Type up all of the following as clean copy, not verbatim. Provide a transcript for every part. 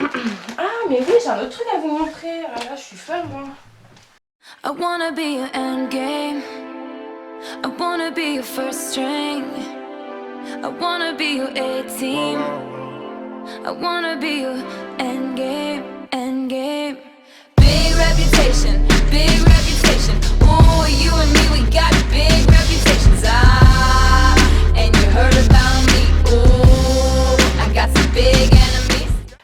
Ah mais oui, j'ai un autre truc à vous montrer. Ah, là je suis folle moi. I wanna be your endgame. I wanna be your first string. I wanna be your A-team. I wanna be your endgame, endgame. Big reputation, big reputation. Oh, you and me, we got big reputations. Ah, and you heard about me. Oh, I got some big enemies.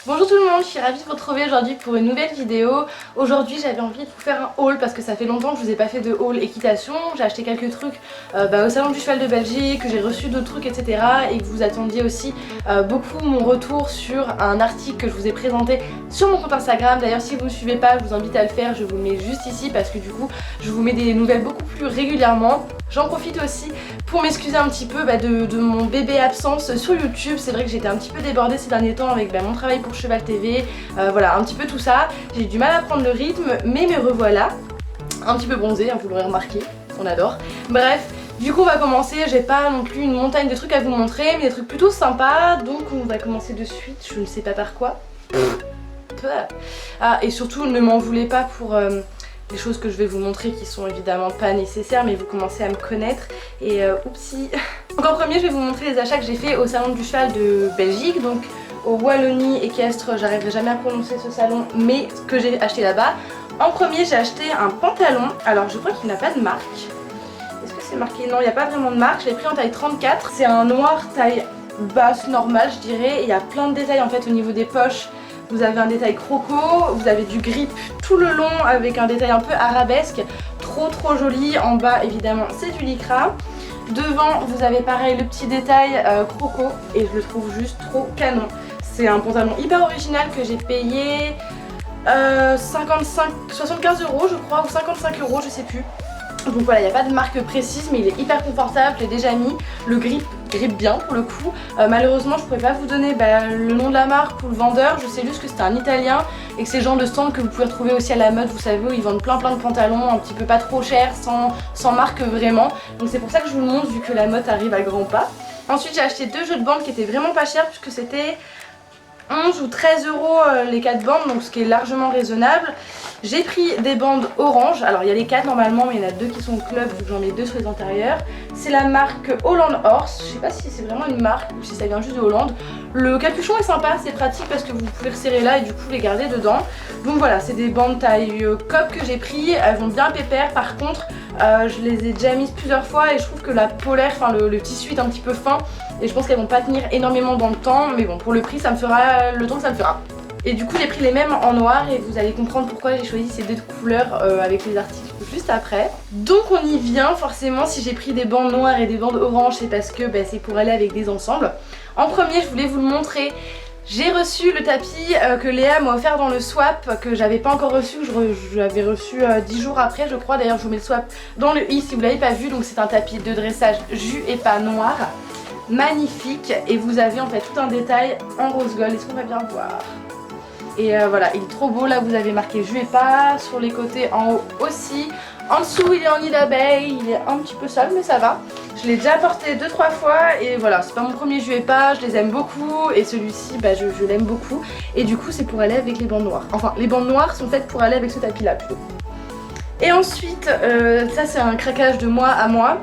Bonjour tout le monde, je suis ravie de vous retrouver aujourd'hui pour une nouvelle vidéo. Aujourd'hui j'avais envie de vous faire un haul parce que ça fait longtemps que je vous ai pas fait de haul équitation. J'ai acheté quelques trucs au salon du cheval de Belgique, que j'ai reçu d'autres trucs etc. Et que vous attendiez aussi beaucoup mon retour sur un article que je vous ai présenté sur mon compte Instagram. D'ailleurs si vous ne me suivez pas, je vous invite à le faire, je vous le mets juste ici parce que du coup je vous mets des nouvelles beaucoup plus régulièrement. J'en profite aussi pour m'excuser un petit peu de mon bébé absence sur YouTube. C'est vrai que j'étais un petit peu débordée ces derniers temps avec mon travail pour Cheval TV, voilà un petit peu tout ça. J'ai eu du mal à prendre le rythme mais me revoilà. Un petit peu bronzée, hein, vous l'aurez remarqué, on adore. Bref, du coup on va commencer, j'ai pas non plus une montagne de trucs à vous montrer mais des trucs plutôt sympas. Donc on va commencer de suite, je ne sais pas par quoi. Ah et surtout ne m'en voulez pas pour... des choses que je vais vous montrer qui sont évidemment pas nécessaires mais vous commencez à me connaître et oupsie. Donc en premier je vais vous montrer les achats que j'ai fait au salon du cheval de Belgique, donc au Wallonie équestre, j'arriverai jamais à prononcer ce salon mais que j'ai acheté là-bas. En premier j'ai acheté un pantalon, alors je crois qu'il n'a pas de marque. Est-ce que c'est marqué? Non, il n'y a pas vraiment de marque, je l'ai pris en taille 34. C'est un noir taille basse normale je dirais et il y a plein de détails en fait au niveau des poches. Vous avez un détail croco, vous avez du grip tout le long avec un détail un peu arabesque, trop joli. En bas évidemment c'est du lycra. Devant vous avez pareil le petit détail croco et je le trouve juste trop canon. C'est un pantalon hyper original que j'ai payé 75 € je crois ou 55 € je sais plus. Donc voilà, il n'y a pas de marque précise mais il est hyper confortable, je l'ai déjà mis. Le grip bien pour le coup. Malheureusement je pourrais pas vous donner le nom de la marque ou le vendeur, je sais juste que c'est un italien et que c'est le genre de stand que vous pouvez retrouver aussi à la mode, vous savez, où ils vendent plein de pantalons un petit peu pas trop chers, sans marque vraiment. Donc c'est pour ça que je vous le montre vu que la mode arrive à grands pas. Ensuite j'ai acheté deux jeux de bandes qui étaient vraiment pas chers puisque c'était 11 ou 13 € les 4 bandes, donc ce qui est largement raisonnable. J'ai pris des bandes orange, alors il y a les 4 normalement mais il y en a 2 qui sont au club vu que j'en mets 2 sur les antérieurs. C'est la marque Holland Horse, je sais pas si c'est vraiment une marque ou si ça vient juste de Hollande. Le capuchon est sympa, c'est pratique parce que vous pouvez le serrer là et du coup les garder dedans. Donc voilà, c'est des bandes taille cope que j'ai pris, elles vont bien pépère. Par contre je les ai déjà mises plusieurs fois et je trouve que la polaire, enfin le tissu est un petit peu fin et je pense qu'elles vont pas tenir énormément dans le temps, mais bon pour le prix ça me fera le temps que ça me fera. Et du coup j'ai pris les mêmes en noir et vous allez comprendre pourquoi j'ai choisi ces deux couleurs avec les articles juste après. Donc on y vient, forcément si j'ai pris des bandes noires et des bandes oranges c'est parce que c'est pour aller avec des ensembles. En premier je voulais vous le montrer. J'ai reçu le tapis que Léa m'a offert dans le swap, que j'avais pas encore reçu, je l'avais reçu 10 jours après je crois. D'ailleurs je vous mets le swap dans le i si vous l'avez pas vu. Donc c'est un tapis de dressage jus et pas noir, magnifique. Et vous avez en fait tout un détail en rose gold, est-ce qu'on va bien voir? Et voilà, il est trop beau, là vous avez marqué jus et pas, sur les côtés en haut aussi. En dessous il est en nid d'abeille, il est un petit peu sale mais ça va. Je l'ai déjà porté 2-3 fois et voilà, c'est pas mon premier jus et pas, je les aime beaucoup et celui-ci je l'aime beaucoup. Et du coup c'est pour aller avec les bandes noires. Enfin les bandes noires sont faites pour aller avec ce tapis là plutôt. Et ensuite, ça c'est un craquage de moi à moi.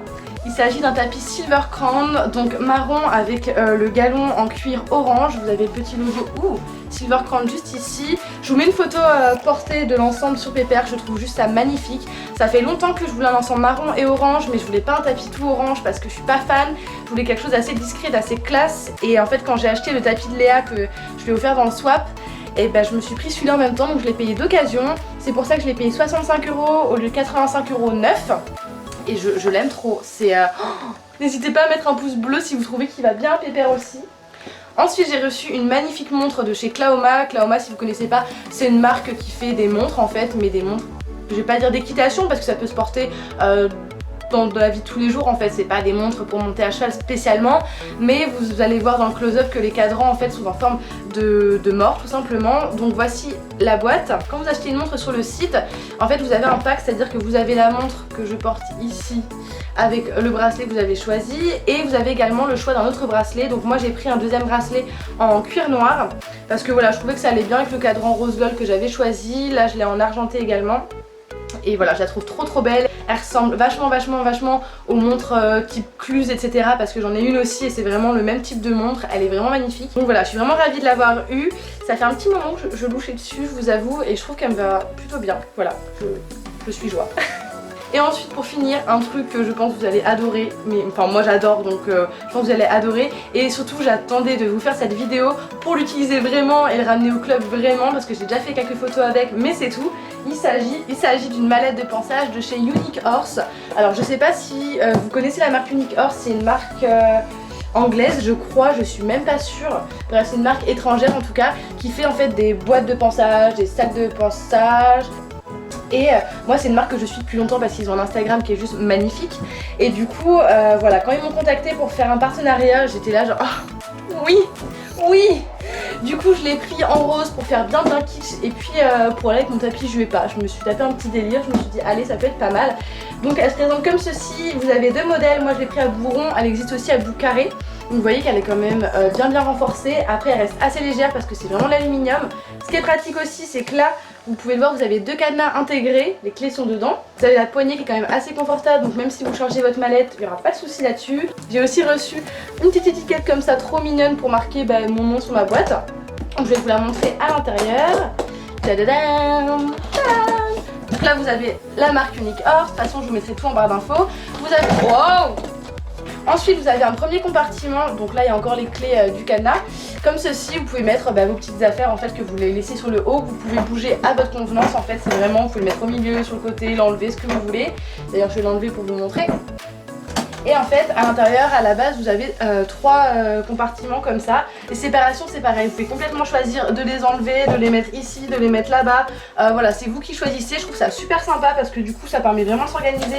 Il s'agit d'un tapis Silver Crown, donc marron avec le galon en cuir orange. Vous avez le petit logo Silver Crown juste ici. Je vous mets une photo portée de l'ensemble sur Pépère, je trouve juste ça magnifique. Ça fait longtemps que je voulais un ensemble marron et orange, mais je voulais pas un tapis tout orange parce que je suis pas fan. Je voulais quelque chose d'assez discret, d'assez classe. Et en fait quand j'ai acheté le tapis de Léa que je lui ai offert dans le swap, et je me suis pris celui-là en même temps, donc je l'ai payé d'occasion. C'est pour ça que je l'ai payé 65 € au lieu de 85 € neuf. Et je l'aime trop, c'est... N'hésitez pas à mettre un pouce bleu si vous trouvez qu'il va bien à Pépère aussi. Ensuite j'ai reçu une magnifique montre de chez Klaoma. Klaoma si vous connaissez pas, c'est une marque qui fait des montres en fait, mais des montres, je vais pas dire d'équitation parce que ça peut se porter dans la vie de tous les jours en fait, c'est pas des montres pour monter à cheval spécialement, mais vous allez voir dans le close-up que les cadrans en fait sont en forme de mort tout simplement. Donc voici la boîte. Quand vous achetez une montre sur le site, en fait vous avez un pack, c'est à dire que vous avez la montre que je porte ici avec le bracelet que vous avez choisi et vous avez également le choix d'un autre bracelet. Donc moi j'ai pris un deuxième bracelet en cuir noir parce que voilà, je trouvais que ça allait bien avec le cadran rose gold que j'avais choisi. Là je l'ai en argenté également. Et voilà, je la trouve trop belle. Elle ressemble vachement aux montres type Cluse, etc. Parce que j'en ai une aussi et c'est vraiment le même type de montre. Elle est vraiment magnifique. Donc voilà, je suis vraiment ravie de l'avoir eue. Ça fait un petit moment que je louchais dessus, je vous avoue. Et je trouve qu'elle me va plutôt bien. Voilà, je suis joie. Et ensuite pour finir, un truc que je pense que vous allez adorer, mais enfin moi j'adore donc je pense que vous allez adorer. Et surtout j'attendais de vous faire cette vidéo pour l'utiliser vraiment et le ramener au club vraiment parce que j'ai déjà fait quelques photos avec, mais c'est tout. Il s'agit d'une mallette de pansage de chez Unique Horse. Alors je sais pas si vous connaissez la marque Unique Horse, c'est une marque anglaise je crois, je suis même pas sûre. Bref c'est une marque étrangère en tout cas qui fait en fait des boîtes de pansage, des sacs de pansage. Et moi c'est une marque que je suis depuis longtemps parce qu'ils ont un Instagram qui est juste magnifique. Et du coup voilà, quand ils m'ont contacté pour faire un partenariat, j'étais là genre oh, oui. Du coup je l'ai pris en rose pour faire bien kitsch. Et puis pour aller avec mon tapis je vais pas. Je me suis tapé un petit délire, je me suis dit allez ça peut être pas mal. Donc elle se présente comme ceci, vous avez deux modèles. Moi je l'ai pris à bout rond, elle existe aussi à bout carré. Donc vous voyez qu'elle est quand même bien renforcée. Après elle reste assez légère parce que c'est vraiment de l'aluminium. Ce qui est pratique aussi c'est que là vous pouvez le voir, vous avez deux cadenas intégrés, les clés sont dedans. Vous avez la poignée qui est quand même assez confortable, donc même si vous changez votre mallette, il n'y aura pas de souci là-dessus. J'ai aussi reçu une petite étiquette comme ça trop mignonne pour marquer mon nom sur ma boîte. Donc je vais vous la montrer à l'intérieur. Tadadam, tadam. Donc là vous avez la marque Unique Horse, de toute façon je vous mettrai tout en barre d'infos. Vous avez... Wow! Ensuite vous avez un premier compartiment, donc là il y a encore les clés du cadenas. Comme ceci, vous pouvez mettre vos petites affaires en fait que vous les laissez sur le haut, vous pouvez bouger à votre convenance en fait, c'est vraiment, vous pouvez le mettre au milieu, sur le côté, l'enlever, ce que vous voulez. D'ailleurs je vais l'enlever pour vous montrer. Et en fait à l'intérieur à la base vous avez trois compartiments comme ça. Les séparations c'est pareil, vous pouvez complètement choisir de les enlever, de les mettre ici, de les mettre là-bas. Voilà, c'est vous qui choisissez, je trouve ça super sympa parce que du coup ça permet vraiment de s'organiser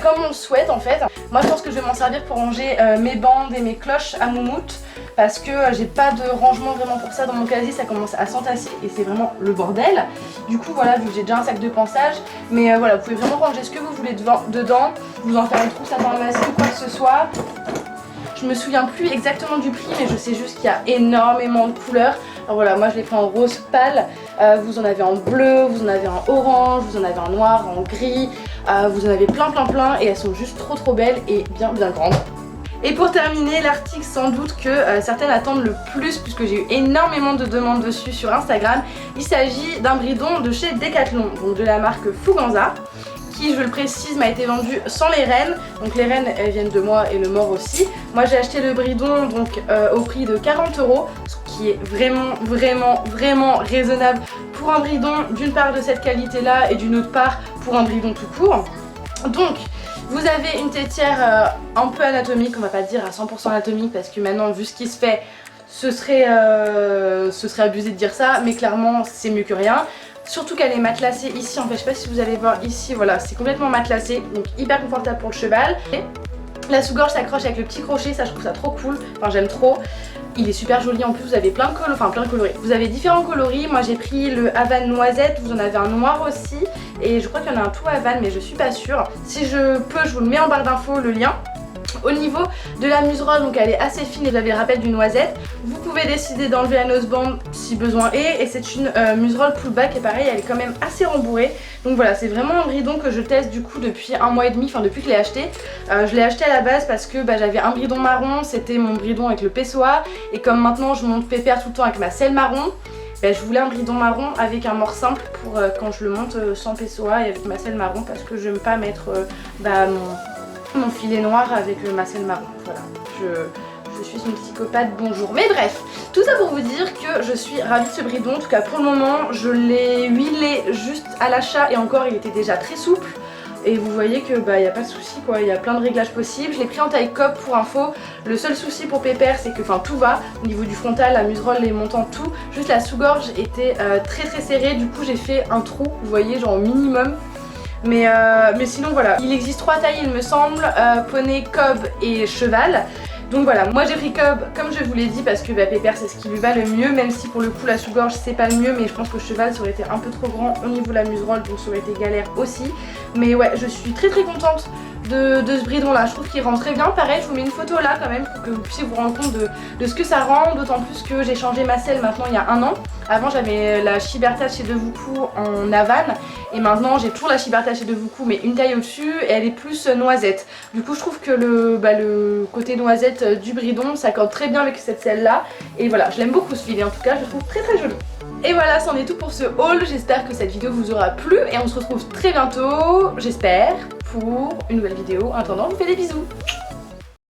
comme on le souhaite en fait. Moi je pense que je vais m'en servir pour ranger mes bandes et mes cloches à moumoute. Parce que j'ai pas de rangement vraiment pour ça dans mon casier, ça commence à s'entasser et c'est vraiment le bordel. Du coup voilà, vu que j'ai déjà un sac de pansage, mais voilà, vous pouvez vraiment ranger ce que vous voulez dedans, vous en faire une trousse à pharmacie ou quoi que ce soit. Je me souviens plus exactement du prix, mais je sais juste qu'il y a énormément de couleurs. Alors voilà, moi je l'ai pris en rose pâle, vous en avez en bleu, vous en avez en orange, vous en avez en noir, en gris, vous en avez plein et elles sont juste trop belles et bien grandes. Et pour terminer l'article sans doute que certaines attendent le plus puisque j'ai eu énormément de demandes dessus sur Instagram. Il s'agit d'un bridon de chez Decathlon, donc de la marque Fuganza, qui je le précise m'a été vendu sans les rênes. Donc les rênes elles viennent de moi et le mort aussi. Moi j'ai acheté le bridon donc au prix de 40 €, ce qui est vraiment raisonnable pour un bridon d'une part de cette qualité là et d'une autre part pour un bridon tout court. Donc vous avez une tétière un peu anatomique, on va pas dire à 100% anatomique parce que maintenant vu ce qui se fait ce serait abusé de dire ça, mais clairement c'est mieux que rien. Surtout qu'elle est matelassée ici, en fait je sais pas si vous allez voir ici, voilà c'est complètement matelassé, donc hyper confortable pour le cheval. Et la sous-gorge s'accroche avec le petit crochet, ça je trouve ça trop cool, enfin j'aime trop. Il est super joli en plus, vous avez plein de coloris. Vous avez différents coloris, moi j'ai pris le Havane noisette, vous en avez un noir aussi. Et je crois qu'il y en a un tout Havane mais je suis pas sûre. Si je peux je vous le mets en barre d'infos le lien. Au niveau de la muserolle, donc elle est assez fine et vous avez le rappel du noisette. Vous pouvez décider d'enlever la noseband si besoin est. Et c'est une muserolle pullback et pareil elle est quand même assez rembourrée. Donc voilà, c'est vraiment un bridon que je teste du coup depuis un mois et demi, enfin depuis que je l'ai acheté. Je l'ai acheté à la base parce que j'avais un bridon marron, c'était mon bridon avec le PSOA. Et comme maintenant je monte pépère tout le temps avec ma selle marron, je voulais un bridon marron avec un mort simple pour quand je le monte sans PSOA et avec ma selle marron parce que je n'aime pas mettre mon filet noir avec ma selle marron. Voilà, je suis une psychopathe, bonjour. Mais bref, tout ça pour vous dire que je suis ravie de ce bridon. En tout cas pour le moment, je l'ai huilé juste à l'achat et encore il était déjà très souple. Et vous voyez que y a pas de souci quoi, il y a plein de réglages possibles. Je l'ai pris en taille cope pour info. Le seul souci pour Pépère c'est que tout va au niveau du frontal, la muserolle, les montants, tout. Juste la sous-gorge était très serrée, du coup j'ai fait un trou, vous voyez genre au minimum. Mais sinon voilà, il existe 3 tailles il me semble, poney, cob et cheval. Donc voilà, moi j'ai pris cob comme je vous l'ai dit parce que Pépère c'est ce qui lui va le mieux, même si pour le coup la sous-gorge c'est pas le mieux, mais je pense que cheval ça aurait été un peu trop grand au niveau de la muserolle, donc ça aurait été galère aussi. Mais ouais, je suis très contente de ce bridon là, je trouve qu'il rend très bien. Pareil, je vous mets une photo là quand même pour que vous puissiez vous rendre compte de ce que ça rend, d'autant plus que j'ai changé ma selle maintenant il y a 1 an. Avant j'avais la Shiberta chez Devoucoux en Havane et maintenant j'ai toujours la Shiberta chez Devoucoux mais une taille au-dessus et elle est plus noisette. Du coup je trouve que le côté noisette du bridon s'accorde très bien avec cette selle là et voilà, je l'aime beaucoup ce filet en tout cas, je le trouve très joli. Et voilà, c'en est tout pour ce haul, j'espère que cette vidéo vous aura plu et on se retrouve très bientôt, j'espère, pour une nouvelle vidéo. En attendant, je vous fais des bisous.